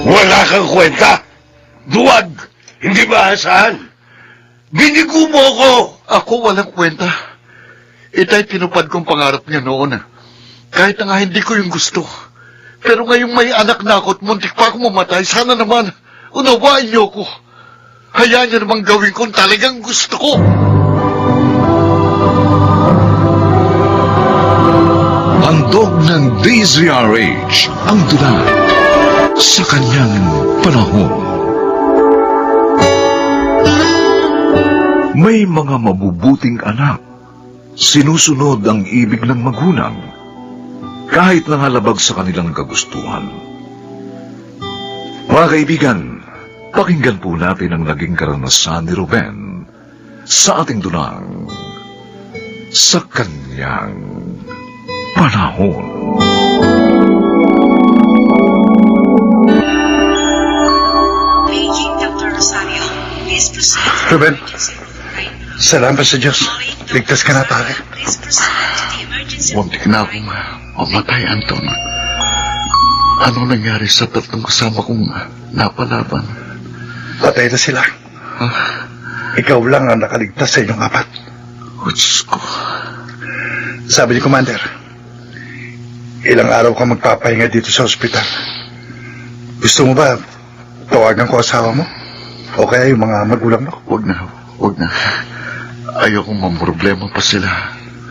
Wala kang kwenta. Duwag. Hindi maasahan. Binigo mo ako. Ako walang kwenta. Itay tinupad kong pangarap niya noon. Kahit na nga hindi ko yung gusto. Pero ngayong may anak na ako at muntik pa ako mamatay, sana naman unawain niyo ko. Hayaan niyo namang gawin kung talagang gusto ko. Handog ng DZRH ang dula sa kanyang panahon. May mga mabubuting anak. Sinusunod ang ibig ng magulang kahit nangalabag sa kanilang kagustuhan. Mga kaibigan, pakinggan po natin ang naging karanasan ni Ruben sa ating dulang sa kanyang panahon. Paging Dr. Rosario, please proceed. Ruben, salamat sa Diyos. Ligtas ka na, pare. Please proceed to the emergency. Muntik na akong mamatay, Anton. Ano nangyari sa tatlong kasama kong napalaban? Patay na sila. Ikaw lang ang nakaligtas sa inyong apat. Oh, Diyos ko. Sabi ni Commander, ilang araw ka magpapahinga dito sa ospital. Gusto mo ba tawagan ko asawa mo? O kaya yung mga magulang mo? Huwag na. Ayokong mamroblema pa sila.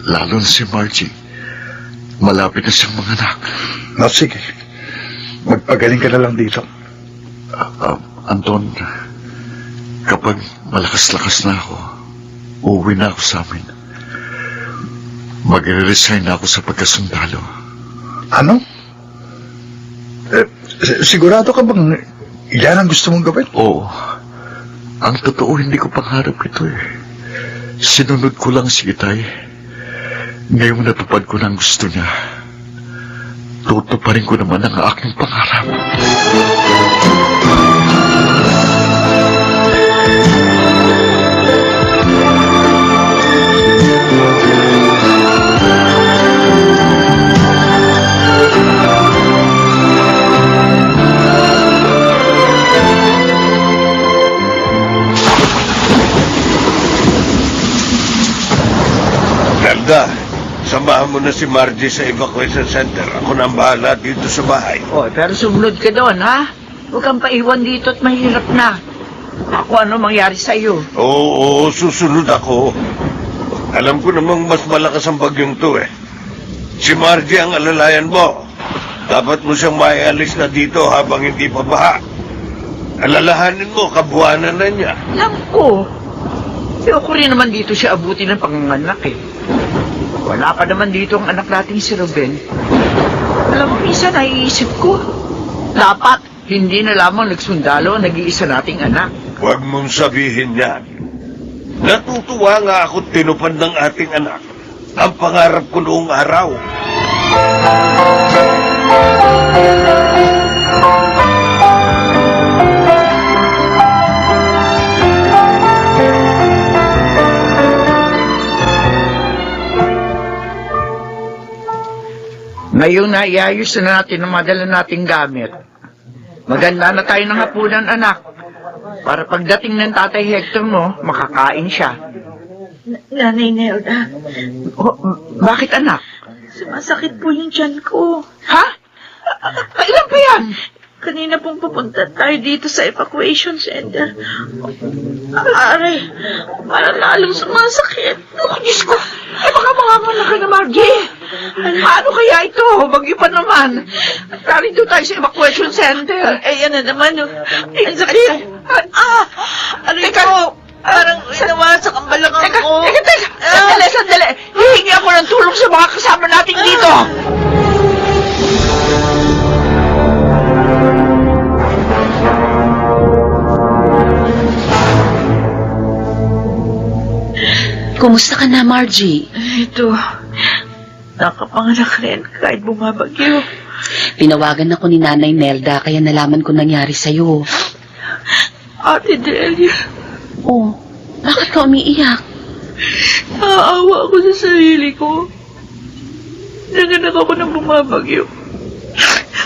Lalo na si Margie. Malapit na siyang mga anak. No, sige. Magpagaling ka na lang dito. Anton, kapag malakas-lakas na ako, uuwi na ako sa amin. Mag-resign na ako sa pagkasundalo. Ano? Sigurado ka bang yan ang gusto mong gawin? Oo. Ang totoo, hindi ko pangarap ito eh. Sinunod ko lang si Itay. Ngayong natupad ko ng gusto niya, tutuparin ko naman ang aking pangarap. Nelda, samahan mo na si Margie sa evacuation center. Ako na ang bahala dito sa bahay. Oh, pero sumunod ka doon, ha? Huwag kang paiwan dito at mahirap na. Ako ano mangyari sa iyo? Oo, susunod ako. Alam ko namang mas malakas ang bagyong to eh. Si Margie ang alalayan mo. Dapat mo siyang maialis na dito habang hindi pa baha. Alalahanin mo, kabuhanan na niya. Alam ko. Ayoko rin naman dito siya abutin ng panganganak eh. Wala pa naman dito ang anak nating si Ruben. Alam mo, minsan naiisip ko, dapat hindi na lamang nagsundalo ang nag-iisa nating anak. Huwag mong sabihin yan. Natutuwa nga ako tinupad ng ating anak. Ang pangarap ko noong araw. Ngayong naiayos na natin ang madala nating gamit. Maganda na tayo ng hapunan, anak. Para pagdating ng tatay Hector mo, makakain siya. Nanay Nelda, Bakit, anak? sumasakit po yung tiyan ko. Ha? Kailan pa yan? Kanina pong pupunta tayo dito sa evacuation center. Aray, parang lalong sumasakit. Oh, Diyos ko. Eh, baka manganganak ka na, Margie. Paano kaya ito? Bagyo pa naman. Narito tayo sa evacuation center. Yan na naman. Ang sakit. Aray ko, parang inawasak ang balakang ko. Teka. Sandali. Hihingi ako ng tulong sa mga kasama natin dito. Kumusta ka na, Margie? Ito, nakapanganak rin kahit bumabagyo. Pinawagan ako ni Nanay Nelda kaya nalaman ko nangyari sa'yo. Ate Delia, Oh, bakit ka umiiyak? naawa ako sa sarili ko. Nanganak ako ng bumabagyo.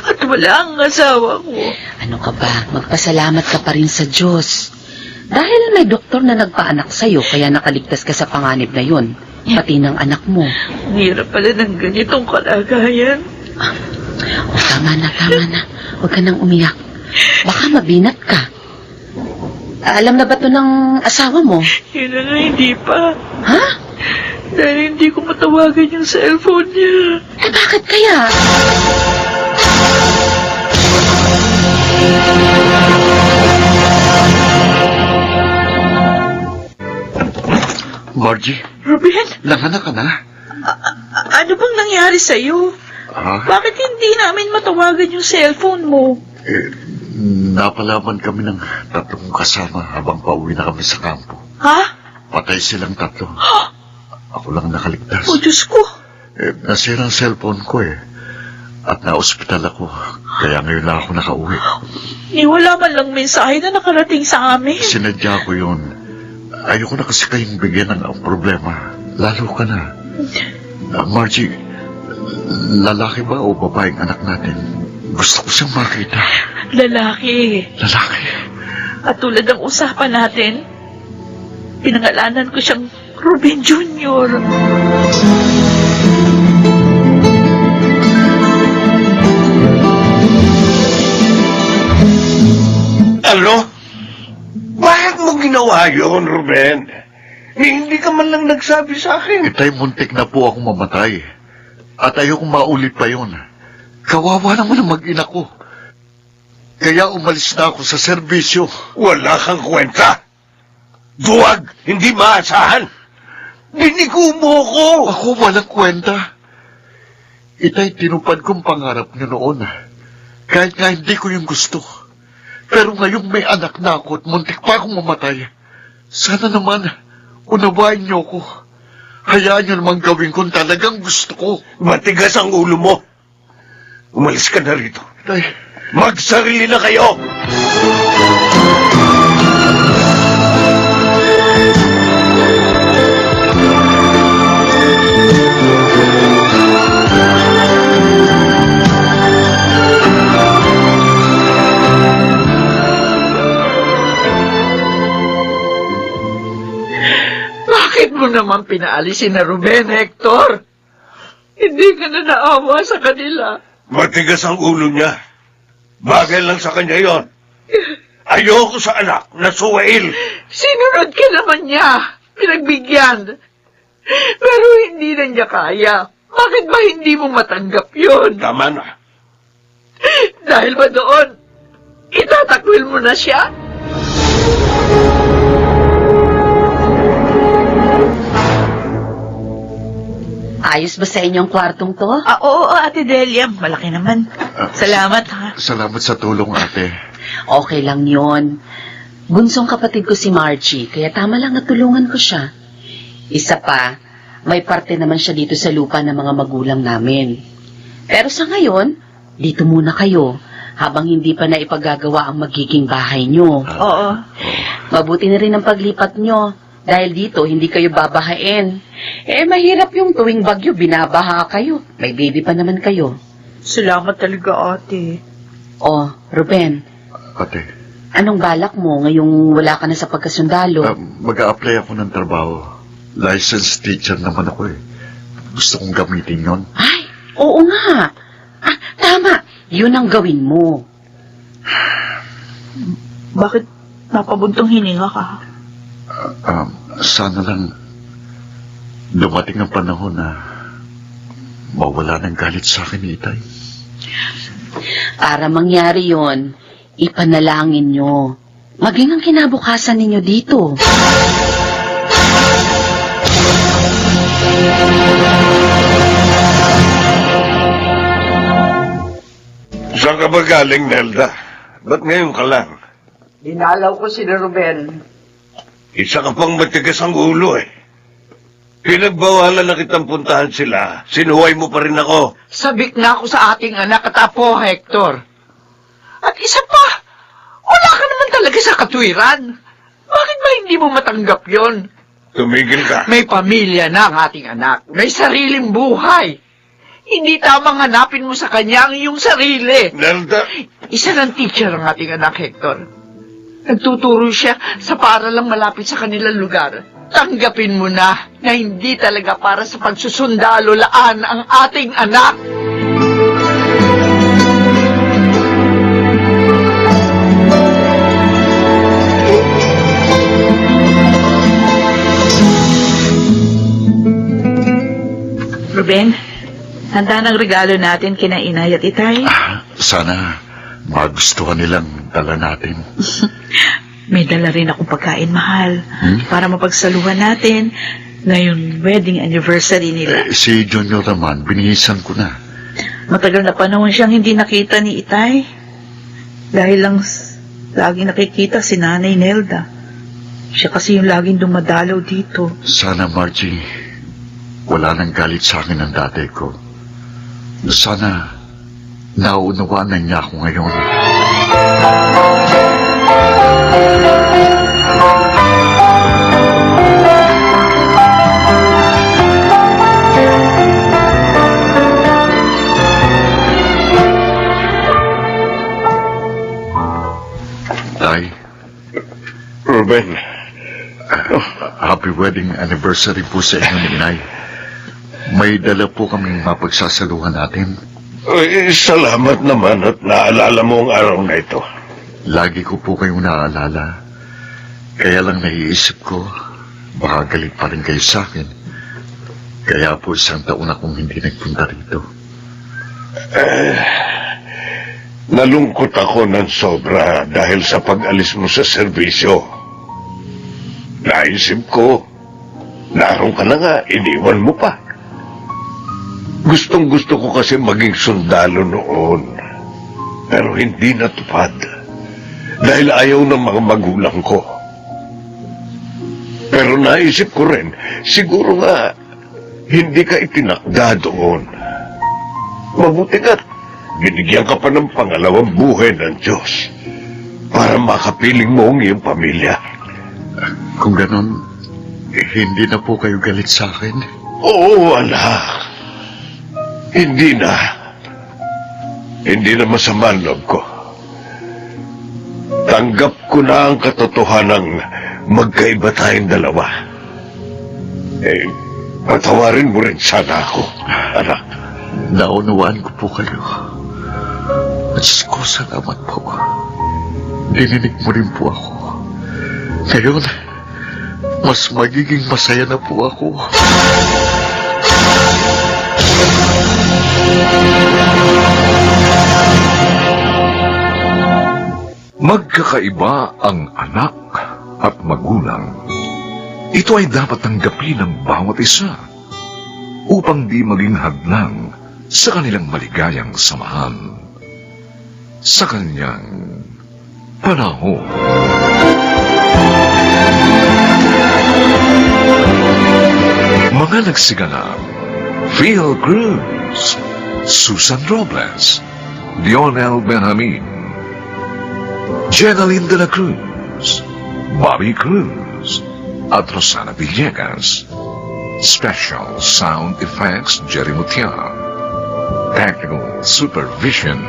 At wala ang asawa ko. Ano ka ba? Magpasalamat ka pa rin sa Diyos. Dahil may doktor na nagpaanak sa'yo, kaya nakaligtas ka sa panganib na yun. Pati ng anak mo. Ang hirap pala ng ganitong kalagayan. O, tama na, tama na. Huwag ka nang umiyak. Baka mabinat ka. Alam na ba to ng asawa mo? Yun na nga, hindi pa. Ha? Dahil hindi ko matawagan yung cellphone niya. Eh, bakit kaya? Margie, Ruben, nanganak ka na? ano bang nangyari sa'yo? Ha? Bakit hindi namin matawagan yung cellphone mo? Napalaman kami ng tatlong kasama habang pauwi na kami sa kampo. Ha? Patay silang tatlo. Ako lang nakaligtas. O Diyos ko. Nasira ang cellphone ko At na-ospital ako. Kaya ngayon lang ako nakauwi. Ni wala man lang mensahe na nakarating sa amin. Sinadya ko yun. Ayoko na kasi kayong bigyan ng problema. Lalo ka na. Margie, lalaki ba o babaeng anak natin? Gusto ko siyang makita. Lalaki. Lalaki. At tulad ng usapan natin, pinangalanan ko siyang Ruben Jr. Ano? Bakit mo ginawa yun, Ruben? Hindi ka man lang nagsabi sa akin. Itay, muntik na po akong mamatay. At ayokong maulit pa yun. Kawawa naman ang mag-ina ko. Kaya umalis na ako sa serbisyo. Wala kang kwenta. Duwag, hindi maasahan. Binigo mo ko. Ako walang kwenta. Itay, tinupad kong pangarap niyo noon. Kahit nga hindi ko yung gusto. Pero ngayong may anak na ako at muntik pa akong mamatay. Sana naman, unawain niyo ko. Hayaan niyo naman gawin kung talagang gusto ko. Matigas ang ulo mo. Umalis ka na rito. Itay, Magsarili na kayo! Bakit mo naman pinaalisin na Ruben, Hector? Hindi ka na naawa sa kanila. Matigas ang ulo niya. Bagay lang sa kanya yon. Ayoko sa anak na suwail. Sinunod ka naman niya. Pinagbigyan. Pero hindi na niya kaya. Bakit ba hindi mo matanggap yun? Tama na. Dahil ba doon, itatakwil mo na siya? Ayos ba sa inyong kwartong to? Oo, Ate Delia. Malaki naman. Salamat, ha? salamat sa tulong, ate. Okay lang yon. Bunsong kapatid ko si Margie, kaya tama lang natulungan ko siya. Isa pa, may parte naman siya dito sa lupa ng mga magulang namin. Pero sa ngayon, dito muna kayo, habang hindi pa naipagagawa ang magiging bahay nyo. Oo. Mabuti na rin ang paglipat nyo, dahil dito hindi kayo babahain. Mahirap yung tuwing bagyo, binabaha kayo. May baby pa naman kayo. Salamat talaga, Ate. Oh, Ruben, Ate, anong balak mo ngayong wala ka na sa pagkasundalo? mag-a-apply ako ng trabaho. Licensed teacher naman ako Gusto kong gamitin yon. Ay, oo nga. Tama. Yun ang gawin mo. Bakit napabuntong hininga ka? Sana lang dumating ang panahon na mawala ng galit sa akin ni Itay. Para mangyari yon, ipanalangin nyo. Maging ang kinabukasan ninyo dito. Saan ka ba galing, Nelda? Ba't ngayon ka lang? Dinalaw ko si Ruben. Isa ka pang matigas ang ulo Pinagbawalan na kitang puntahan sila. Sinuway mo pa rin ako. Sabik na ako sa ating anak at apo, Hector. At isa pa, wala ka naman talaga sa katwiran. Bakit ba hindi mo matanggap yon? Tumigil ka. May pamilya na ang ating anak. May sariling buhay. Hindi tamang hanapin mo sa kanya ang iyong sarili. Nelda, Isa ng teacher ang ating anak, Hector. Nagtuturo siya sa paaralang malapit sa kanilang lugar. Tanggapin mo na hindi talaga para sa pagsusundalo-laan ang ating anak. Ruben, handa ng regalo natin kina Inay at Itay. Sana magustuhan nilang dala natin. May dala rin akong pagkain mahal para mapagsaluhan natin ngayong wedding anniversary nila. Si Junior naman, binihisan ko na. Matagal na panahon siyang hindi nakita ni Itay. Dahil lang laging nakikita si Nanay Nelda. Siya kasi yung laging dumadalaw dito. Sana, Margie, wala nang galit sa akin ng tatay ko. Sana nauunawaan na niya ako ngayon. Tay, Ruben, happy wedding anniversary po sa inyo ni Inay. May dala po kaming mapagsasaluhan natin. salamat naman at naalala mo ang araw na ito. Lagi ko po kayong naaalala. Kaya lang naiisip ko, baka galit pa rin kayo sa akin. Kaya po 1 taon akong hindi nagpunta rito. Nalungkot ako ng sobra dahil sa pag-alis mo sa serbisyo. Naisip ko, naroon ka na nga, iniwan mo pa. Gustong-gusto ko kasi maging sundalo noon. Pero hindi natupad. Dahil ayaw ng mga magulang ko. Pero naisip ko rin, siguro nga, hindi ka itinakda doon. Mabuti nga, binigyan ka pa ng pangalawang buhay ng Diyos para makapiling mo ang iyong pamilya. Kung ganon, hindi na po kayo galit sa akin. Oo, anak. Hindi na. Hindi na masama ang loob ko. Tanggap ko na ang katotohanang magkaiba tayong dalawa. Patawarin mo rin sana ako, anak. Naunawaan ko po kayo. At Diyos ko, salamat po. Dininig mo rin po ako. Ngayon, mas magiging masaya na po ako. Magkakaiba ang anak at magulang. Ito ay dapat tanggapin ng bawat isa upang di maging hadlang sa kanilang maligayang samahan sa kanyang panahon. Mga nagsiganap: Phil Cruz, Susan Robles, Lionel Benjamin, Jenaline de la Cruz, Bobby Cruz, at Rosana Villegas. Special Sound Effects, Jerry Mutia. Technical Supervision,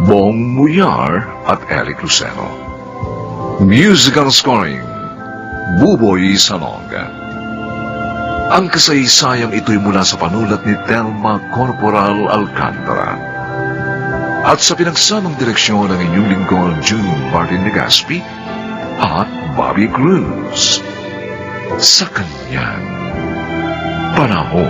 Bong Muyar at Eric Luceno. Musical Scoring, Buboy Salonga. Ang kasaysayang ito'y mula sa panulat ni Telma Corporal Alcantara. At sa pinagsamang direksyon ng inyong lingkod, June Martin Legaspi at Bobby Cruz. Sa kanyang panahon.